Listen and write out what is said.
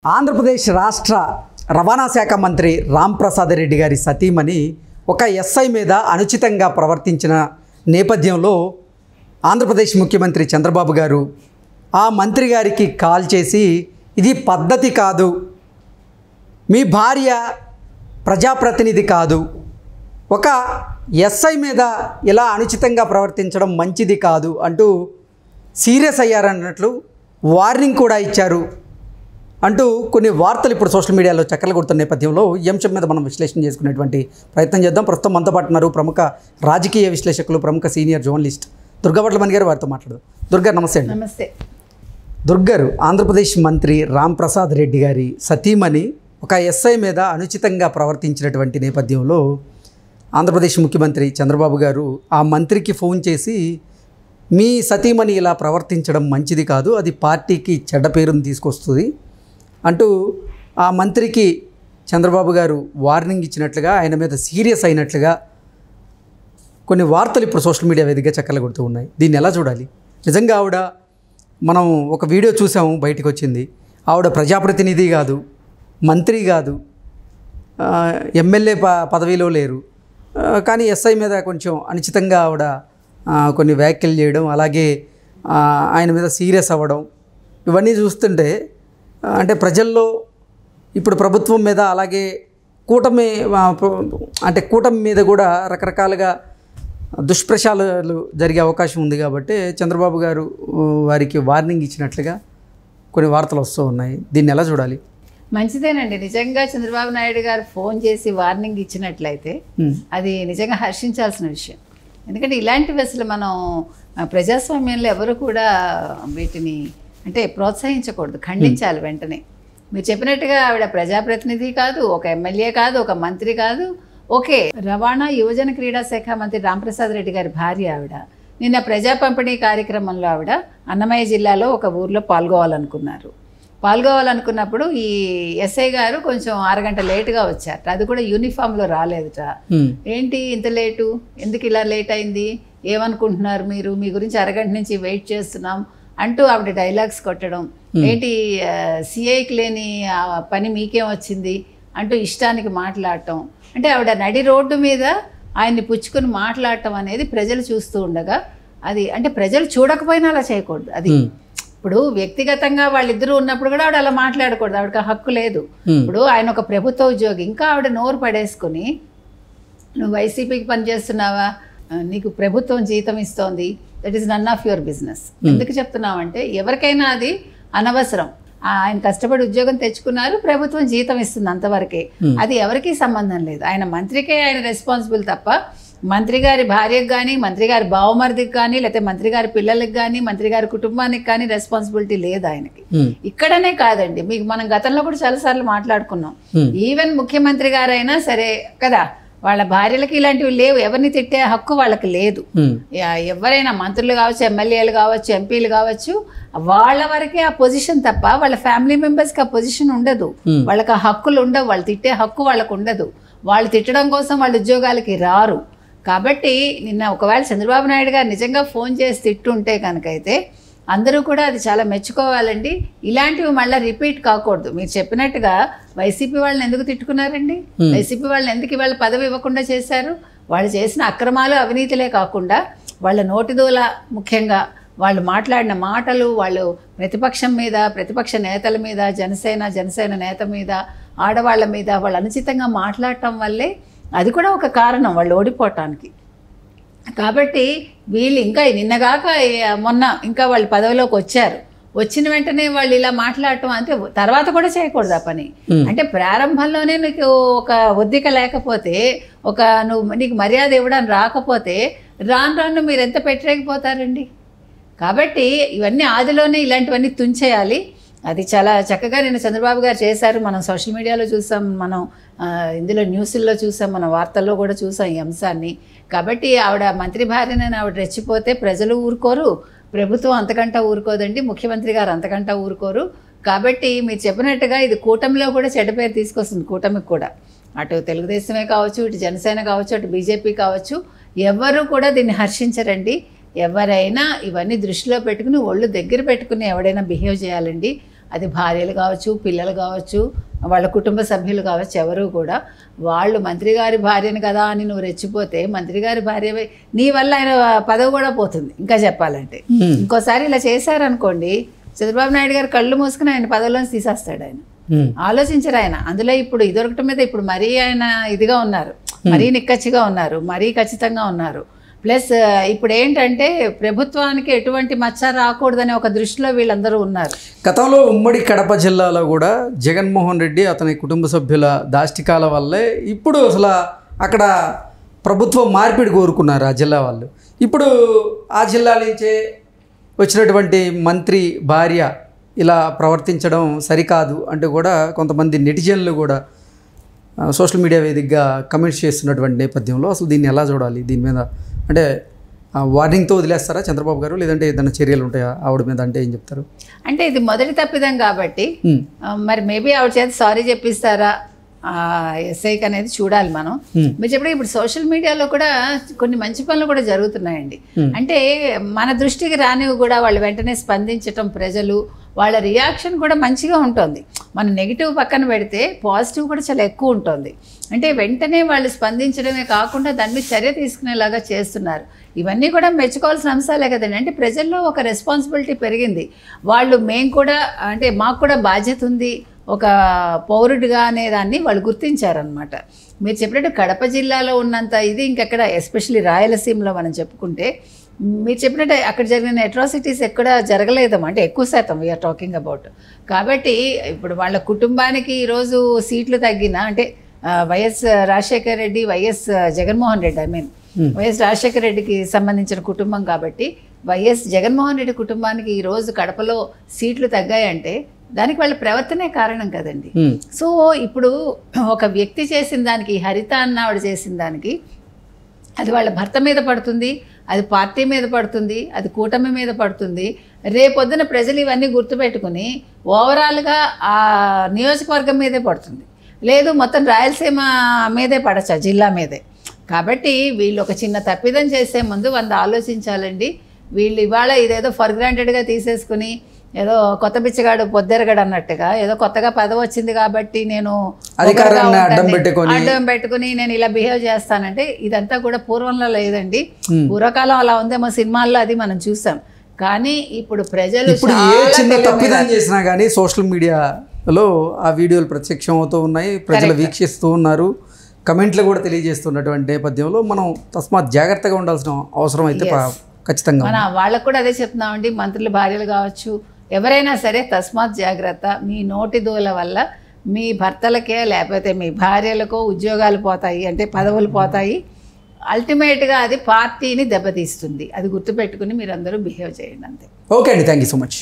ఆంధ్రప్రదేశ్ రాష్ట్ర రవాణా శాఖ మంత్రి రాంప్రసాద్ రెడ్డి గారి సతీమణి ఒక ఎస్ఐ మీద అనుచితంగా ప్రవర్తించిన నేపథ్యంలో ఆంధ్రప్రదేశ్ ముఖ్యమంత్రి చంద్రబాబు గారు ఆ మంత్రి గారికి కాల్ చేసి ఇది పద్ధతి కాదు, మీ భార్య ప్రజాప్రతినిధి కాదు, ఒక ఎస్ఐ మీద ఇలా అనుచితంగా ప్రవర్తించడం మంచిది కాదు అంటూ సీరియస్ అయ్యారన్నట్లు వార్నింగ్ కూడా ఇచ్చారు అంటూ కొన్ని వార్తలు ఇప్పుడు సోషల్ మీడియాలో చక్కర్లు కొడుతున్న నేపథ్యంలో ఈ అంశం మీద మనం విశ్లేషణ చేసుకునేటువంటి ప్రయత్నం చేద్దాం. ప్రస్తుతం మనతో పాటు ఉన్నారు ప్రముఖ రాజకీయ విశ్లేషకులు, ప్రముఖ సీనియర్ జర్నలిస్ట్ దుర్గావట్లమణి గారు. వారితో మాట్లాడదు. దుర్గా నమస్తే అండి. నమస్తే. దుర్గారు, ఆంధ్రప్రదేశ్ మంత్రి రాంప్రసాద్ రెడ్డి గారి సతీమణి ఒక ఎస్ఐ మీద అనుచితంగా ప్రవర్తించినటువంటి నేపథ్యంలో ఆంధ్రప్రదేశ్ ముఖ్యమంత్రి చంద్రబాబు గారు ఆ మంత్రికి ఫోన్ చేసి మీ సతీమణి ఇలా ప్రవర్తించడం మంచిది కాదు, అది పార్టీకి చెడ్డ పేరును తీసుకొస్తుంది అంటూ ఆ మంత్రికి చంద్రబాబు గారు వార్నింగ్ ఇచ్చినట్లుగా, ఆయన మీద సీరియస్ అయినట్లుగా కొన్ని వార్తలు ఇప్పుడు సోషల్ మీడియా వేదికగా చక్కర్లు కొడుతూ ఉన్నాయి. దీన్ని ఎలా చూడాలి? నిజంగా ఆవిడ, మనం ఒక వీడియో చూసాము, బయటకు వచ్చింది, ఆవిడ ప్రజాప్రతినిధి కాదు, మంత్రి కాదు, ఎమ్మెల్యే పదవిలో లేరు, కానీ ఎస్ఐ మీద కొంచెం అనుచితంగా ఆవిడ కొన్ని వ్యాఖ్యలు చేయడం, అలాగే ఆయన మీద సీరియస్ అవ్వడం, ఇవన్నీ చూస్తుంటే అంటే ప్రజల్లో ఇప్పుడు ప్రభుత్వం మీద, అలాగే కూటమి మీద కూడా రకరకాలుగా దుష్ప్రచారాలు జరిగే అవకాశం ఉంది. కాబట్టి చంద్రబాబు గారు వారికి వార్నింగ్ ఇచ్చినట్లుగా కొన్ని వార్తలు వస్తూ ఉన్నాయి. దీన్ని ఎలా చూడాలి? మంచిదేనండి. నిజంగా చంద్రబాబు నాయుడు గారు ఫోన్ చేసి వార్నింగ్ ఇచ్చినట్లయితే అది నిజంగా హర్షించాల్సిన విషయం. ఎందుకంటే ఇలాంటివి అసలు మనం ప్రజాస్వామ్యంలో ఎవరు కూడా వీటిని అంటే ప్రోత్సహించకూడదు, ఖండించాలి వెంటనే. మీరు చెప్పినట్టుగా ఆవిడ ప్రజాప్రతినిధి కాదు, ఒక ఎమ్మెల్యే కాదు, ఒక మంత్రి కాదు. ఓకే, రవాణా యువజన క్రీడా శాఖ మంత్రి రాంప్రసాద్ రెడ్డి గారి భార్య ఆవిడ. నిన్న ప్రజా పంపిణీ కార్యక్రమంలో ఆవిడ అన్నమయ్య జిల్లాలో ఒక ఊర్లో పాల్గొవాలనుకున్నప్పుడు ఈ ఎస్ఐ గారు కొంచెం అరగంట లేటుగా వచ్చారట. అది కూడా యూనిఫామ్లో రాలేదుట. ఏంటి ఇంత లేటు, ఎందుకు ఇలా లేట్ అయింది, ఏమనుకుంటున్నారు మీరు, మీ గురించి అరగంట నుంచి వెయిట్ చేస్తున్నాం అంటూ ఆవిడ డైలాగ్స్ కొట్టడం, ఏంటి సిఐకి లేని పని మీకేం వచ్చింది అంటూ ఇష్టానికి మాట్లాడటం. అంటే ఆవిడ నడి రోడ్డు మీద ఆయన్ని పుచ్చుకొని మాట్లాడటం అనేది ప్రజలు చూస్తూ ఉండగా, అది అంటే ప్రజలు చూడకపోయినా అలా చేయకూడదు. అది ఇప్పుడు వ్యక్తిగతంగా వాళ్ళిద్దరూ ఉన్నప్పుడు కూడా ఆవిడ అలా మాట్లాడకూడదు, ఆవిడకి హక్కు లేదు. ఇప్పుడు ఆయన ఒక ప్రభుత్వ ఉద్యోగి, ఇంకా ఆవిడ నోరు పడేసుకుని నువ్వు వైసీపీకి పనిచేస్తున్నావా, నీకు ప్రభుత్వం జీతం ఇస్తోంది, that is none of your business. ఎందుకు చెప్తున్నావంటే ఎవరికైనా అది అనవసరం. ఆయన కష్టపడి ఉద్యోగం తెచ్చుకున్నారు, ప్రభుత్వం జీతం ఇస్తుంది, అంతవరకే. అది ఎవరికీ సంబంధం లేదు. ఆయన మంత్రికే ఆయన రెస్పాన్సిబుల్ తప్ప మంత్రి గారి భార్యకు కానీ, మంత్రి గారి బావమరిదికి కానీ, లేకపోతే మంత్రి గారి పిల్లలకి కానీ, మంత్రి గారి కుటుంబానికి కానీ రెస్పాన్సిబిలిటీ లేదు ఆయనకి. ఇక్కడనే కాదండి, మీకు మనం గతంలో కూడా చాలాసార్లు మాట్లాడుకున్నాం. ఈవెన్ ముఖ్యమంత్రి గారైనా సరే కదా, వాళ్ళ భార్యలకి ఇలాంటివి లేవు, ఎవరిని తిట్టే హక్కు వాళ్ళకి లేదు. ఎవరైనా మంత్రులు కావచ్చు, ఎమ్మెల్యేలు కావచ్చు, ఎంపీలు కావచ్చు, వాళ్ళ వరకే ఆ పొజిషన్ తప్ప వాళ్ళ ఫ్యామిలీ మెంబర్స్కి ఆ పొజిషన్ ఉండదు, వాళ్ళకి ఆ హక్కులు ఉండవు, వాళ్ళు తిట్టే హక్కు వాళ్ళకు ఉండదు. వాళ్ళు తిట్టడం కోసం వాళ్ళ ఉద్యోగాలకి రారు. కాబట్టి నిన్న ఒకవేళ చంద్రబాబు నాయుడు గారు నిజంగా ఫోన్ చేసి తిట్టుంటే కనుకైతే అందరూ కూడా అది చాలా మెచ్చుకోవాలండి. ఇలాంటివి మళ్ళీ రిపీట్ కాకూడదు. మీరు చెప్పినట్టుగా వైసీపీ వాళ్ళని ఎందుకు తిట్టుకున్నారండి, వైసీపీ వాళ్ళని ఎందుకు ఇవాళ పదవి ఇవ్వకుండా చేశారు? వాళ్ళు చేసిన అక్రమాలు, అవినీతిలే కాకుండా వాళ్ళ నోటిదోల, ముఖ్యంగా వాళ్ళు మాట్లాడిన మాటలు, వాళ్ళు ప్రతిపక్షం మీద, ప్రతిపక్ష నేతల మీద, జనసేన నేత మీద, ఆడవాళ్ళ మీద వాళ్ళు అనుచితంగా మాట్లాడటం వల్లే అది కూడా ఒక కారణం వాళ్ళు ఓడిపోవటానికి. కాబట్టి వీళ్ళు ఇంకా నిన్నగాక మొన్న ఇంకా వాళ్ళు పదవిలోకి వచ్చారు, వచ్చిన వెంటనే వాళ్ళు ఇలా మాట్లాడటం అంటే తర్వాత కూడా చేయకూడదు ఆ పని. అంటే ప్రారంభంలోనే నీకు ఒక ఒద్దిక లేకపోతే, నీకు మర్యాద ఇవ్వడానికి రాకపోతే రాను మీరు ఎంత పెట్టలేకపోతారండి. కాబట్టి ఇవన్నీ ఆదిలోనే ఇలాంటివన్నీ తుంచేయాలి. అది చాలా చక్కగా నిన్న చంద్రబాబు గారు చేశారు. మనం సోషల్ మీడియాలో చూసాం, మనం ఇందులో న్యూస్ల్లో చూసాం, మన వార్తల్లో కూడా చూసాం ఈ అంశాన్ని. కాబట్టి ఆవిడ మంత్రి భార్యనని ఆవిడ రెచ్చిపోతే ప్రజలు ఊరుకోరు, ప్రభుత్వం అంతకంటా ఊరుకోదండి, ముఖ్యమంత్రి గారు అంతకంటా ఊరుకోరు. కాబట్టి మీరు చెప్పినట్టుగా ఇది కూటమిలో కూడా చెడ్డ పేరు తీసుకొస్తుంది. కూటమికి కూడా, అటు తెలుగుదేశమే కావచ్చు, ఇటు జనసేన కావచ్చు, అటు బీజేపీ కావచ్చు, ఎవరు కూడా దీన్ని హర్షించరండి. ఎవరైనా ఇవన్నీ దృష్టిలో పెట్టుకుని ఒళ్ళు దగ్గర పెట్టుకుని ఎవడైనా బిహేవ్ చేయాలండి. అది భార్యలు కావచ్చు, పిల్లలు కావచ్చు, వాళ్ళ కుటుంబ సభ్యులు కావచ్చు, ఎవరు కూడా వాళ్ళు మంత్రి గారి భార్యని కదా అని నువ్వు రెచ్చిపోతే మంత్రి గారి భార్య నీ వల్ల ఆయన పదవి కూడా పోతుంది. ఇంకా చెప్పాలంటే ఇంకోసారి ఇలా చేశారనుకోండి, చంద్రబాబు నాయుడు గారు కళ్ళు మూసుకుని ఆయన పదవిలోంచి తీసేస్తాడు. ఆయన ఆలోచించరు. ఆయన అందులో ఇప్పుడు ఇదొకటి మీద ఇప్పుడు మరీ ఆయన ఇదిగా ఉన్నారు, మరీ నిక్కచ్చిగా ఉన్నారు, మరీ ఖచ్చితంగా ఉన్నారు. ప్లస్ ఇప్పుడు ఏంటంటే ప్రభుత్వానికి ఎటువంటి మచ్చ రాకూడదనే ఒక దృష్టిలో వీళ్ళందరూ ఉన్నారు. గతంలో ఉమ్మడి కడప జిల్లాలో కూడా జగన్మోహన్ రెడ్డి అతని కుటుంబ సభ్యుల దాష్టికాల వల్లే ఇప్పుడు అసలు అక్కడ ప్రభుత్వం మార్పిడి కోరుకున్నారు ఆ జిల్లా వాళ్ళు. ఇప్పుడు ఆ జిల్లా నుంచే వచ్చినటువంటి మంత్రి భార్య ఇలా ప్రవర్తించడం సరికాదు అంటూ కూడా కొంతమంది నెటిజన్లు కూడా సోషల్ మీడియా వేదికగా కమెంట్స్ చేస్తున్నటువంటి నేపథ్యంలో అసలు దీన్ని ఎలా చూడాలి? దీని మీద అంటే వార్నింగ్తో వదిలేస్తారా చంద్రబాబు గారు, లేదంటే ఏదైనా చర్యలు ఉంటాయా ఆవిడ మీద? అంటే ఏం చెప్తారు? అంటే ఇది మొదటి తప్పిదం కాబట్టి మరి మేబీ ఆవిడ చేత సారీ చెప్పిస్తారా ఎస్ఐకి అనేది చూడాలి మనం. మీరు చెప్పిన ఇప్పుడు సోషల్ మీడియాలో కూడా కొన్ని మంచి పనులు కూడా జరుగుతున్నాయండి. అంటే మన దృష్టికి రానివి కూడా వాళ్ళు వెంటనే స్పందించటం, ప్రజలు వాళ్ళ రియాక్షన్ కూడా మంచిగా ఉంటుంది. మనం నెగిటివ్ పక్కన పెడితే పాజిటివ్ కూడా చాలా ఎక్కువ ఉంటుంది. అంటే వెంటనే వాళ్ళు స్పందించడమే కాకుండా దాని మీద చర్య తీసుకునేలాగా చేస్తున్నారు. ఇవన్నీ కూడా మెచ్చుకోవాల్సిన అంశాలే కదండి. అంటే ప్రజల్లో ఒక రెస్పాన్సిబిలిటీ పెరిగింది. వాళ్ళు మేము కూడా అంటే మాకు కూడా బాధ్యత ఉంది ఒక పౌరుడిగా అనే దాన్ని వాళ్ళు గుర్తించారనమాట. మీరు చెప్పినట్టు కడప జిల్లాలో ఉన్నంత ఇది ఇంకెక్కడ, ఎస్పెషల్లీ రాయలసీమలో మనం చెప్పుకుంటే మీరు చెప్పినట్టు అక్కడ జరిగిన అట్రాసిటీస్ ఎక్కడ జరగలేదమ్మా. అంటే ఎక్కువ శాతం వీఆర్ టాకింగ్ అబౌట్. కాబట్టి ఇప్పుడు వాళ్ళ కుటుంబానికి ఈరోజు సీట్లు తగ్గిన అంటే YS Rajasekhara Reddy, YS Jaganmohan Reddy, YS Rajasekhara రెడ్డికి సంబంధించిన కుటుంబం కాబట్టి వైఎస్ జగన్మోహన్ రెడ్డి కుటుంబానికి ఈరోజు కడపలో సీట్లు తగ్గాయంటే దానికి వాళ్ళ ప్రవర్తనే కారణం కదండి. సో ఇప్పుడు ఒక వ్యక్తి చేసిన దానికి, హరిత అన్న ఆవిడ చేసిన దానికి అది వాళ్ళ భర్త మీద పడుతుంది, అది పార్టీ మీద పడుతుంది, అది కూటమి మీద పడుతుంది. రేపొద్దున ప్రజలు ఇవన్నీ గుర్తుపెట్టుకుని ఓవరాల్గా ఆ నియోజకవర్గం మీదే పడుతుంది, లేదు మొత్తం రాయలసీమ మీదే పడచ్చు, ఆ జిల్లా మీదే. కాబట్టి వీళ్ళు ఒక చిన్న తప్పిదం చేసే ముందు 100 ఆలోచించాలండి. వీళ్ళు ఇవాళ ఇదేదో ఫర్ గ్రాంటెడ్గా తీసేసుకుని ఏదో కొత్త బిచ్చగాడు పొద్దెరగడు అన్నట్టుగా ఏదో కొత్తగా పదవి వచ్చింది కాబట్టి నేను అడ్డం పెట్టుకుని నేను ఇలా బిహేవ్ చేస్తానంటే ఇదంతా కూడా పూర్వంలో లేదండి. పూర్వకాలం అలా ఉందేమో సినిమాల్లో, అది మనం చూసాం. కానీ ఇప్పుడు ప్రజలు తప్పిదం చేసినా కానీ సోషల్ మీడియాలో ఆ వీడియోలు ప్రత్యక్షం అవుతూ ఉన్నాయి, ప్రజలు వీక్షిస్తూ ఉన్నారు, కమెంట్లు కూడా తెలియజేస్తున్నటువంటి నేపథ్యంలో మనం తస్మాత్ జాగ్రత్తగా ఉండాల్సిన అవసరం అయితే ఖచ్చితంగా మన వాళ్ళకు కూడా అదే చెప్తున్నామండి. మంత్రుల భార్యలు కావచ్చు, ఎవరైనా సరే తస్మాత్ జాగ్రత్త. మీ నోటి దూల వల్ల మీ భర్తలకే లేకపోతే మీ భార్యలకో ఉద్యోగాలు పోతాయి, అంటే పదవులు పోతాయి. అల్టిమేట్గా అది పార్టీని దెబ్బతీస్తుంది. అది గుర్తుపెట్టుకుని మీరందరూ బిహేవ్ చేయండి అంతే. ఓకే అండి, థ్యాంక్ యూ సో మచ్.